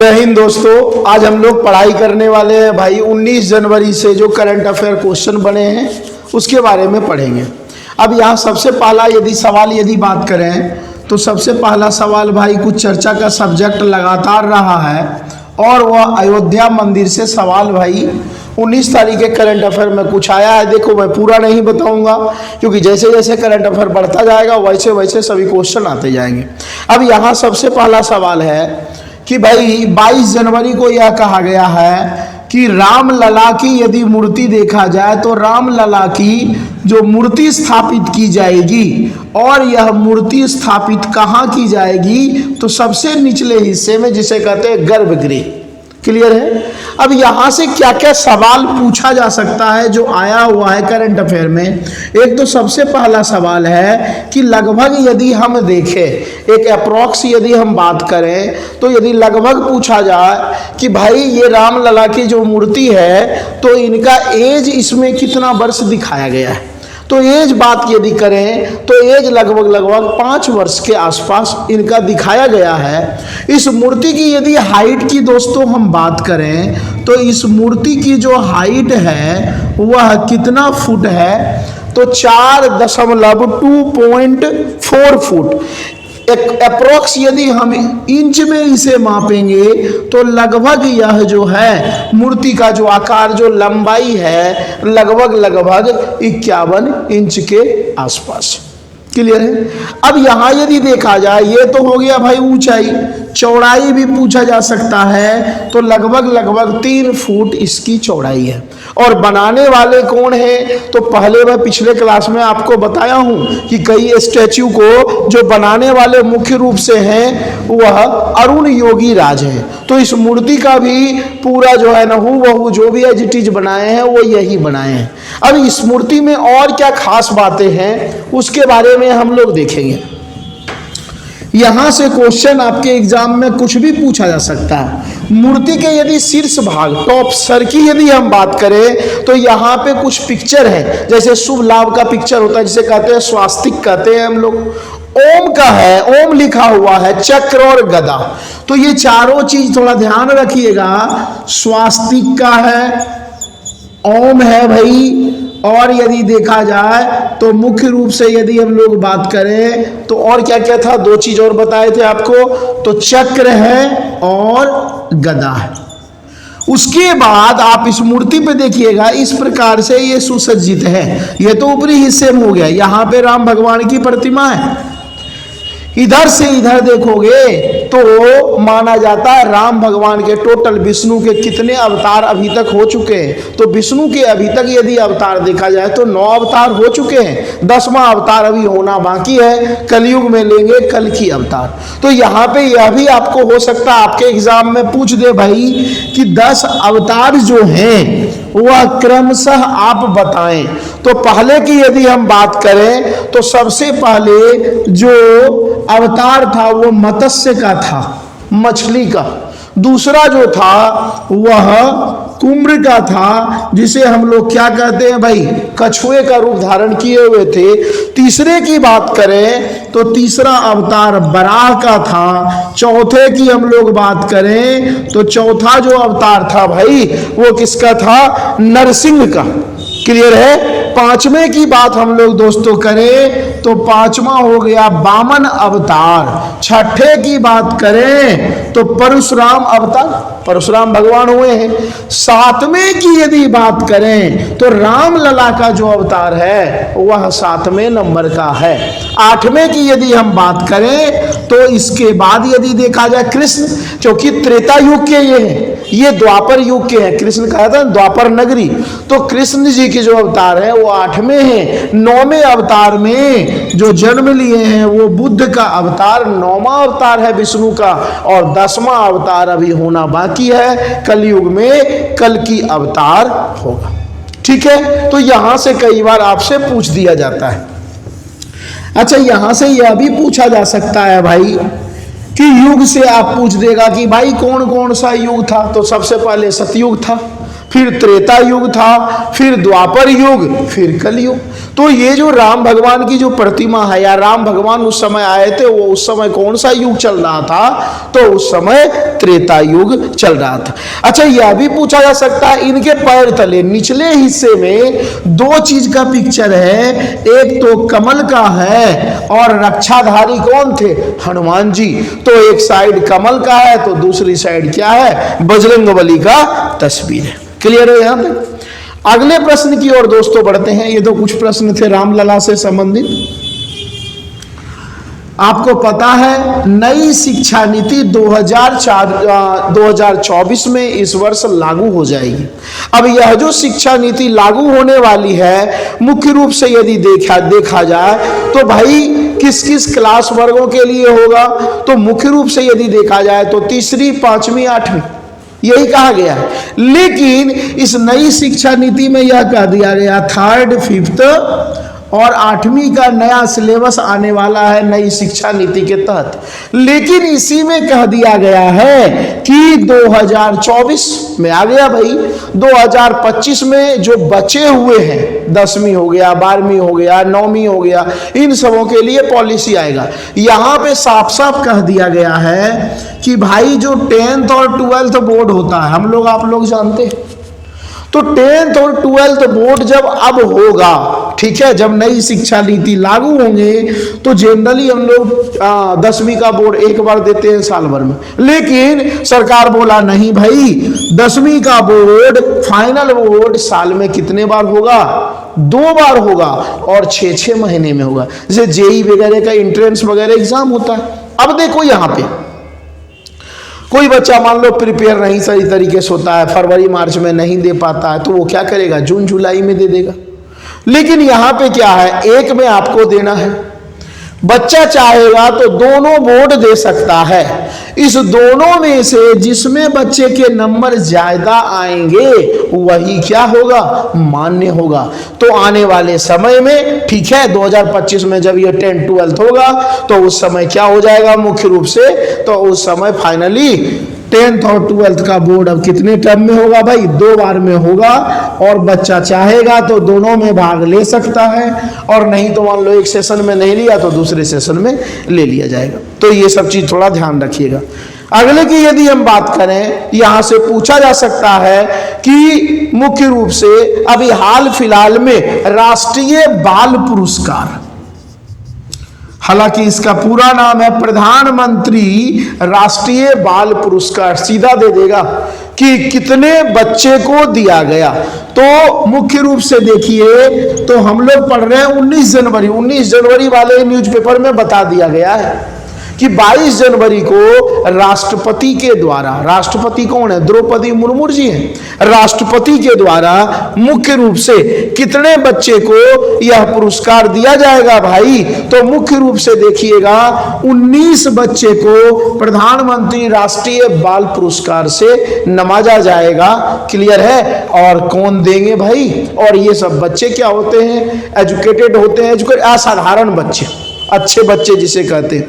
जय हिंद दोस्तों, आज हम लोग पढ़ाई करने वाले हैं भाई 19 जनवरी से जो करंट अफेयर क्वेश्चन बने हैं उसके बारे में पढ़ेंगे। अब यहाँ सबसे पहला यदि बात करें तो सबसे पहला सवाल भाई कुछ चर्चा का सब्जेक्ट लगातार रहा है और वह अयोध्या मंदिर से सवाल भाई 19 तारीख के करंट अफेयर में कुछ आया है। देखो मैं पूरा नहीं बताऊंगा क्योंकि जैसे जैसे करंट अफेयर बढ़ता जाएगा वैसे वैसे सभी क्वेश्चन आते जाएंगे। अब यहाँ सबसे पहला सवाल है कि भाई 22 जनवरी को यह कहा गया है कि राम लला की यदि मूर्ति देखा जाए तो राम लला की जो मूर्ति स्थापित की जाएगी और यह मूर्ति स्थापित कहाँ की जाएगी तो सबसे निचले हिस्से में जिसे कहते हैं गर्भगृह। क्लियर है। अब यहाँ से क्या क्या सवाल पूछा जा सकता है जो आया हुआ है करंट अफेयर में। एक तो सबसे पहला सवाल है कि लगभग यदि हम देखें एक अप्रॉक्स यदि हम बात करें तो यदि लगभग पूछा जाए कि भाई ये राम लला की जो मूर्ति है तो इनका एज इसमें कितना वर्ष दिखाया गया है, तो एज बात यदि करें तो एज लगभग 5 वर्ष के आसपास इनका दिखाया गया है। इस मूर्ति की यदि हाइट की दोस्तों हम बात करें तो इस मूर्ति की जो हाइट है वह कितना फुट है तो 4.2.4 फुट। एक अप्रोक्स यदि हम इंच में इसे मापेंगे तो लगभग यह जो है मूर्ति का जो आकार जो लंबाई है लगभग 51 इंच के आसपास। क्लियर है। अब यहाँ यदि देखा जाए ये तो हो गया भाई ऊंचाई, चौड़ाई भी पूछा जा सकता है तो लगभग 3 फुट इसकी चौड़ाई है। और बनाने वाले कौन हैं तो पहले मैं पिछले क्लास में आपको बताया हूं कि कई स्टैच्यू को जो बनाने वाले मुख्य रूप से हैं वह अरुण योगी राज हैं। तो इस मूर्ति का भी पूरा जो है ना हूबहू जो भी एज इट इज बनाए हैं वो यही बनाए हैं। अब इस मूर्ति में और क्या खास बातें हैं उसके बारे में हम लोग देखेंगे। यहां से क्वेश्चन आपके एग्जाम में कुछ भी पूछा जा सकता है। मूर्ति के यदि शीर्ष भाग टॉप सर की यदि हम बात करें तो यहाँ पे कुछ पिक्चर है, जैसे शुभ लाभ का पिक्चर होता है जिसे कहते हैं स्वास्तिक कहते हैं हम लोग। ओम का है, ओम लिखा हुआ है, चक्र और गदा। तो ये चारों चीज थोड़ा ध्यान रखिएगा। स्वास्तिक का है, ओम है भाई, और यदि देखा जाए तो मुख्य रूप से यदि हम लोग बात करें तो और क्या क्या था, 2 चीज और बताए थे आपको, तो चक्र है और गदा है। उसके बाद आप इस मूर्ति पे देखिएगा इस प्रकार से ये सुसज्जित है। ये तो ऊपरी हिस्से में हो गया, यहाँ पे राम भगवान की प्रतिमा है। इधर से इधर देखोगे तो माना जाता है राम भगवान के टोटल विष्णु के कितने अवतार अभी तक हो चुके हैं। तो विष्णु के अभी तक यदि अवतार देखा जाए तो 9 अवतार हो चुके हैं, 10वां अवतार अभी होना बाकी है। कलयुग में लेंगे कल की अवतार। तो यहाँ पे यह भी आपको हो सकता है आपके एग्जाम में पूछ दे भाई कि 10 अवतार जो हैं वह क्रमशः आप बताएं। तो पहले की यदि हम बात करें तो सबसे पहले जो अवतार था वो मत्स्य का था, मछली का। दूसरा जो था वह कुम्र का था जिसे हम लोग क्या कहते हैं भाई, कछुए का रूप धारण किए हुए थे। तीसरे की बात करें तो तीसरा अवतार बराह का था। चौथे की हम लोग बात करें तो चौथा जो अवतार था भाई वो किसका था, नरसिंह का। क्लियर है। 5वें की बात हम लोग दोस्तों करें तो 5वां हो गया वामन अवतार। 6ठे की बात करें तो परशुराम अवतार, परशुराम भगवान हुए हैं। 7वें की यदि बात करें तो राम लला का जो अवतार है वह 7वें नंबर का है। 8वें की यदि हम बात करें तो इसके बाद यदि देखा जाए कृष्ण, क्योंकि त्रेता युग के ये हैं, ये द्वापर युग के हैं। कृष्ण कहा था द्वापर नगरी, तो कृष्ण जी के जो अवतार है वो 8वें हैं। 9वें अवतार में जो जन्म लिए हैं वो बुद्ध का अवतार 9वां अवतार है विष्णु का, और 10वां अवतार अभी होना बाकी है। कलयुग में कल की अवतार होगा। ठीक है। तो यहां से कई बार आपसे पूछ दिया जाता है। अच्छा, यहां से यह भी पूछा जा सकता है भाई कि युग से आप पूछ देगा कि भाई कौन कौन सा युग था। तो सबसे पहले सतयुग था, फिर त्रेता युग था, फिर द्वापर युग, फिर कलयुग। तो ये जो राम भगवान की जो प्रतिमा है या राम भगवान उस समय आए थे, वो उस समय कौन सा युग चल रहा था? तो उस समय त्रेता युग चल रहा था। अच्छा, यह भी पूछा जा सकता है, इनके पैर तले निचले हिस्से में दो चीज का पिक्चर है, एक तो कमल का है और रक्षाधारी कौन थे? हनुमान जी। तो एक साइड कमल का है तो दूसरी साइड क्या है? बजरंगबली का तस्वीर है। क्लियर है यहां पे? अगले प्रश्न की ओर दोस्तों बढ़ते हैं। ये तो कुछ प्रश्न थे रामलला से संबंधित। आपको पता है नई शिक्षा नीति 2024 में इस वर्ष लागू हो जाएगी। अब यह जो शिक्षा नीति लागू होने वाली है, मुख्य रूप से यदि देखा जाए तो भाई किस किस क्लास वर्गों के लिए होगा? तो मुख्य रूप से यदि देखा जाए तो तीसरी, पांचवी, आठवीं, यही कहा गया है। लेकिन इस नई शिक्षा नीति में यह कह दिया गया थर्ड, फिफ्थ और आठवीं का नया सिलेबस आने वाला है नई शिक्षा नीति के तहत। लेकिन इसी में कह दिया गया है कि 2024 में आ गया भाई, 2025 में जो बचे हुए हैं, 10वीं हो गया, 12वीं हो गया, 9वीं हो गया, इन सबों के लिए पॉलिसी आएगा। यहां पे साफ साफ कह दिया गया है कि भाई जो 10th और 12th बोर्ड होता है, हम लोग आप लोग जानते हैं, तो 10th और 12th बोर्ड जब अब होगा, ठीक है, जब नई शिक्षा नीति लागू होंगे तो जनरली हम लोग 10वीं का बोर्ड एक बार देते हैं साल भर में। लेकिन सरकार बोला नहीं भाई, 10वीं का बोर्ड, फाइनल बोर्ड साल में कितने बार होगा? 2 बार होगा और 6-6 महीने में होगा। जैसे जेई वगैरह का एंट्रेंस वगैरह एग्जाम होता है। अब देखो यहां पे कोई बच्चा मान लो प्रिपेयर नहीं सही तरीके से होता है, फरवरी मार्च में नहीं दे पाता है, तो वो क्या करेगा? जून जुलाई में दे देगा। लेकिन यहां पे क्या है, एक में आपको देना है। बच्चा चाहेगा तो दोनों बोर्ड दे सकता है। इस दोनों में से जिसमें बच्चे के नंबर ज्यादा आएंगे वही क्या होगा? मान्य होगा। तो आने वाले समय में, ठीक है, 2025 में जब ये 10th 12th होगा तो उस समय क्या हो जाएगा? मुख्य रूप से तो उस समय फाइनली 10th और 12th का बोर्ड अब कितने टर्म में होगा भाई? 2 बार में होगा। और बच्चा चाहेगा तो दोनों में भाग ले सकता है, और नहीं तो मान लो एक सेशन में नहीं लिया तो दूसरे सेशन में ले लिया जाएगा। तो ये सब चीज थोड़ा ध्यान रखिएगा। अगले की यदि हम बात करें, यहां से पूछा जा सकता है कि मुख्य रूप से अभी हाल फिलहाल में राष्ट्रीय बाल पुरस्कार, हालांकि इसका पूरा नाम है प्रधानमंत्री राष्ट्रीय बाल पुरस्कार, सीधा दे देगा कि कितने बच्चे को दिया गया। तो मुख्य रूप से देखिए, तो हम लोग पढ़ रहे हैं 19 जनवरी वाले न्यूज़पेपर में बता दिया गया है कि 22 जनवरी को राष्ट्रपति के द्वारा, राष्ट्रपति कौन है? द्रौपदी मुर्मू जी हैं। राष्ट्रपति के द्वारा मुख्य रूप से कितने बच्चे को यह पुरस्कार दिया जाएगा भाई? तो मुख्य रूप से देखिएगा 19 बच्चे को प्रधानमंत्री राष्ट्रीय बाल पुरस्कार से नवाजा जाएगा। क्लियर है? और कौन देंगे भाई? और ये सब बच्चे क्या होते हैं? एजुकेटेड होते हैं, असाधारण बच्चे, अच्छे बच्चे जिसे कहते हैं।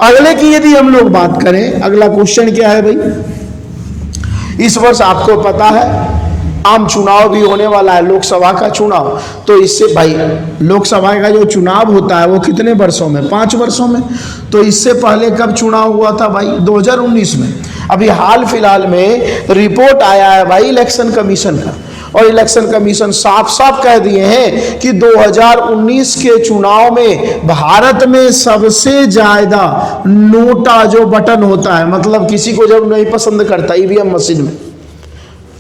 अगले की यदि हम लोग बात करें, अगला क्वेश्चन क्या है भाई? इस वर्ष आपको पता है आम चुनाव भी होने वाला है, लोकसभा का चुनाव। तो इससे भाई लोकसभा का जो चुनाव होता है वो कितने वर्षों में? 5 वर्षों में। तो इससे पहले कब चुनाव हुआ था भाई? 2019 में। अभी हाल फिलहाल में रिपोर्ट आया है भाई इलेक्शन कमीशन का, और इलेक्शन कमीशन साफ साफ कह दिए हैं कि 2019 के चुनाव में भारत में सबसे ज्यादा नोटा जो बटन होता है, मतलब किसी को जब नहीं पसंद करता ईवीएम मशीन में,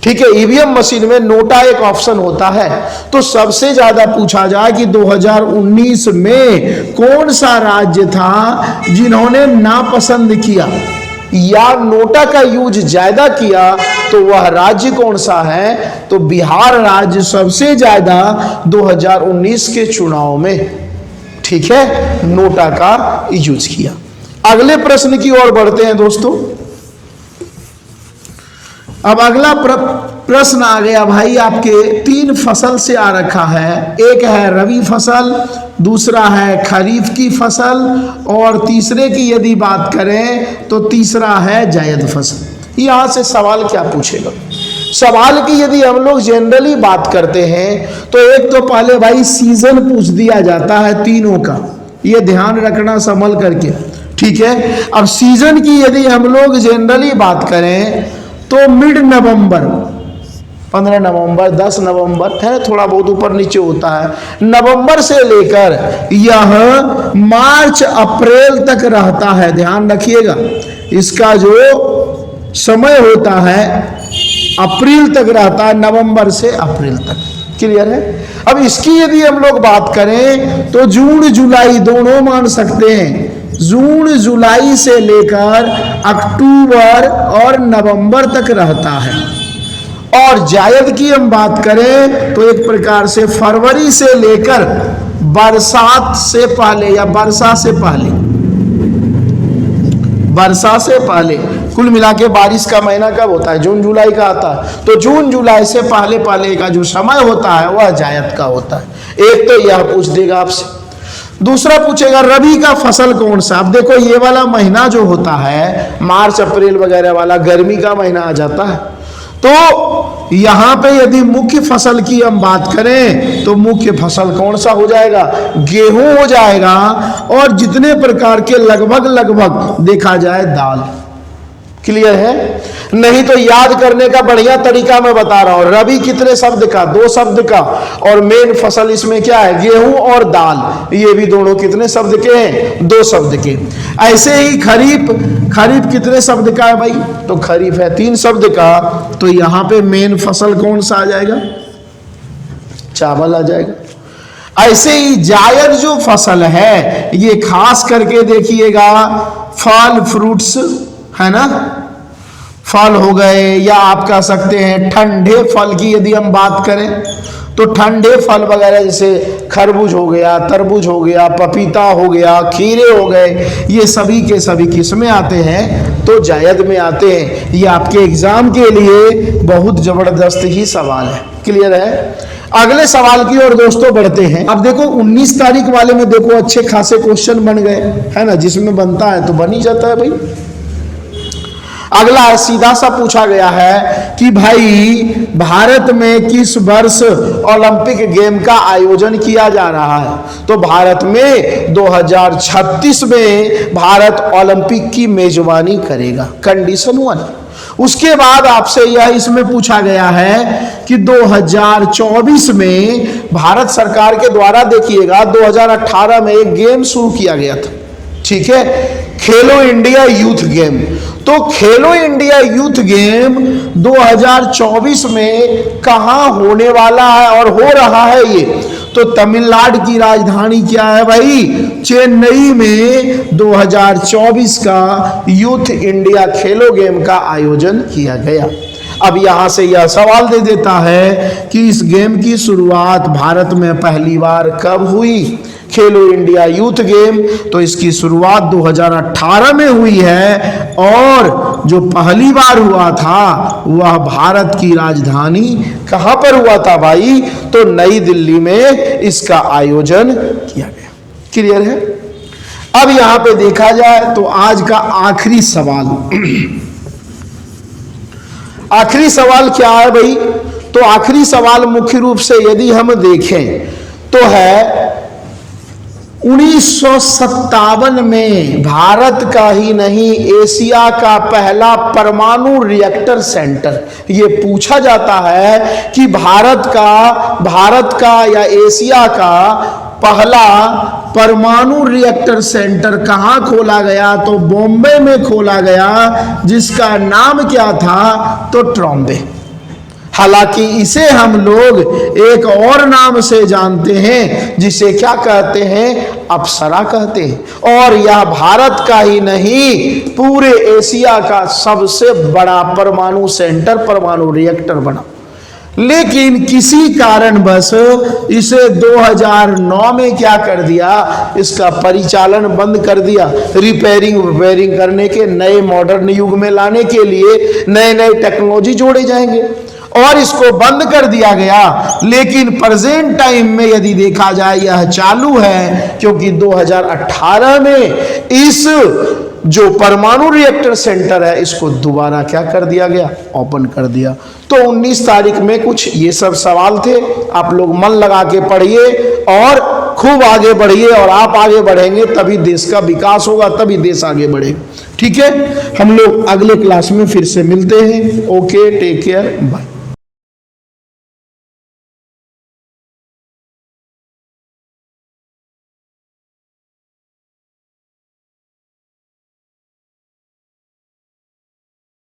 ठीक है, ईवीएम मशीन में नोटा एक ऑप्शन होता है, तो सबसे ज्यादा पूछा जाए कि 2019 में कौन सा राज्य था जिन्होंने नापसंद किया या नोटा का यूज ज्यादा किया, तो वह राज्य कौन सा है? तो बिहार राज्य सबसे ज्यादा 2019 के चुनाव में, ठीक है, नोटा का यूज किया। अगले प्रश्न की ओर बढ़ते हैं दोस्तों। अब अगला प्रश्न आ गया भाई, आपके 3 फसल से आ रखा है। एक है रबी फसल, दूसरा है खरीफ की फसल, और तीसरे की यदि बात करें तो तीसरा है जायद फसल। यहां से सवाल क्या पूछेगा? सवाल की यदि हम लोग जनरली बात करते हैं तो एक तो पहले भाई सीजन पूछ दिया जाता है तीनों का, ये ध्यान रखना संभल करके, ठीक है। अब सीजन की यदि हम लोग जनरली बात करें तो मिड नवंबर, 15 नवंबर, 10 नवंबर है, थोड़ा बहुत ऊपर नीचे होता है, नवंबर से लेकर यह मार्च अप्रैल तक रहता है। ध्यान रखिएगा, इसका जो समय होता है अप्रैल तक रहता है, नवंबर से अप्रैल तक। क्लियर है। अब इसकी यदि हम लोग बात करें तो जून जुलाई दोनों मान सकते हैं, जून जुलाई से लेकर अक्टूबर और नवंबर तक रहता है। और जायद की हम बात करें तो एक प्रकार से फरवरी से लेकर बरसात से पहले या वर्षा से पहले, वर्षा से पहले, कुल मिला के बारिश का महीना कब होता है? जून जुलाई का आता है। तो जून जुलाई से पहले पहले का जो समय होता है वह जायद का होता है। एक तो यह पूछ देगा आपसे। दूसरा पूछेगा रबी का फसल कौन सा। अब देखो ये वाला महीना जो होता है मार्च अप्रैल वगैरह वाला गर्मी का महीना आ जाता है। तो यहां पे यदि मुख्य फसल की हम बात करें तो मुख्य फसल कौन सा हो जाएगा? गेहूं हो जाएगा। और जितने प्रकार के लगभग देखा जाए दाल। क्लियर है? नहीं तो याद करने का बढ़िया तरीका मैं बता रहा हूं। रबी कितने शब्द का? 2 शब्द का। और मेन फसल इसमें क्या है? गेहूं और दाल। ये भी दोनों कितने शब्द के हैं? 2 शब्द के। ऐसे ही खरीफ, खरीफ कितने शब्द का है भाई? तो खरीफ है 3 शब्द का। तो यहां पे मेन फसल कौन सा आ जाएगा? चावल आ जाएगा। ऐसे ही जायद जो फसल है ये खास करके देखिएगा फल फ्रूट्स है ना, फल हो गए, या आप कह सकते हैं ठंडे फल की यदि हम बात करें तो ठंडे फल वगैरह जैसे खरबूज हो गया, तरबूज हो गया, पपीता हो गया, खीरे हो गए, ये सभी के सभी किस्में आते हैं तो जायद में आते हैं। ये आपके एग्जाम के लिए बहुत जबरदस्त ही सवाल है। क्लियर है? अगले सवाल की ओर दोस्तों बढ़ते हैं। अब देखो 19 तारीख वाले में देखो अच्छे खासे क्वेश्चन बन गए है ना, जिसमें बनता है तो बन ही जाता है भाई। अगला सीधा सा पूछा गया है कि भाई भारत में किस वर्ष ओलंपिक गेम का आयोजन किया जा रहा है? तो भारत में 2036 में भारत ओलंपिक की मेजबानी करेगा। कंडीशन 1। उसके बाद आपसे यह इसमें पूछा गया है कि 2024 में भारत सरकार के द्वारा देखिएगा 2018 में एक गेम शुरू किया गया था, ठीक है, खेलो इंडिया यूथ गेम। तो खेलो इंडिया यूथ गेम 2024 में कहां होने वाला है और हो रहा है ये? तो तमिलनाडु की राजधानी क्या है भाई? चेन्नई में 2024 का यूथ इंडिया खेलो गेम का आयोजन किया गया। अब यहां से यह सवाल दे देता है कि इस गेम की शुरुआत भारत में पहली बार कब हुई? खेलो इंडिया यूथ गेम। तो इसकी शुरुआत 2018 में हुई है और जो पहली बार हुआ था वह भारत की राजधानी कहां पर हुआ था भाई? तो नई दिल्ली में इसका आयोजन किया गया। क्लियर है? अब यहां पे देखा जाए तो आज का आखिरी सवाल आखिरी सवाल क्या है भाई? तो आखिरी सवाल मुख्य रूप से यदि हम देखें तो है 1957 में भारत का ही नहीं एशिया का पहला परमाणु रिएक्टर सेंटर। ये पूछा जाता है कि भारत का या एशिया का पहला परमाणु रिएक्टर सेंटर कहां खोला गया? तो बॉम्बे में खोला गया, जिसका नाम क्या था? तो ट्रॉम्बे। हालांकि इसे हम लोग एक और नाम से जानते हैं जिसे क्या कहते हैं? अप्सरा कहते हैं। और यह भारत का ही नहीं पूरे एशिया का सबसे बड़ा परमाणु सेंटर, परमाणु रिएक्टर बना। लेकिन किसी कारणवश इसे 2009 में क्या कर दिया? इसका परिचालन बंद कर दिया। रिपेयरिंग करने के, नए मॉडर्न युग में लाने के लिए नए टेक्नोलॉजी जोड़े जाएंगे और इसको बंद कर दिया गया। लेकिन प्रेजेंट टाइम में यदि देखा जाए यह चालू है, क्योंकि 2018 में इस जो परमाणु रिएक्टर सेंटर है इसको दोबारा क्या कर दिया गया, ओपन कर दिया। तो 19 तारीख में कुछ ये सब सवाल थे, आप लोग मन लगा के पढ़िए और खूब आगे बढ़िए, और आप आगे बढ़ेंगे तभी देश का विकास होगा, तभी देश आगे बढ़ेगा। ठीक है, हम लोग अगले क्लास में फिर से मिलते हैं। Okay, take care, bye.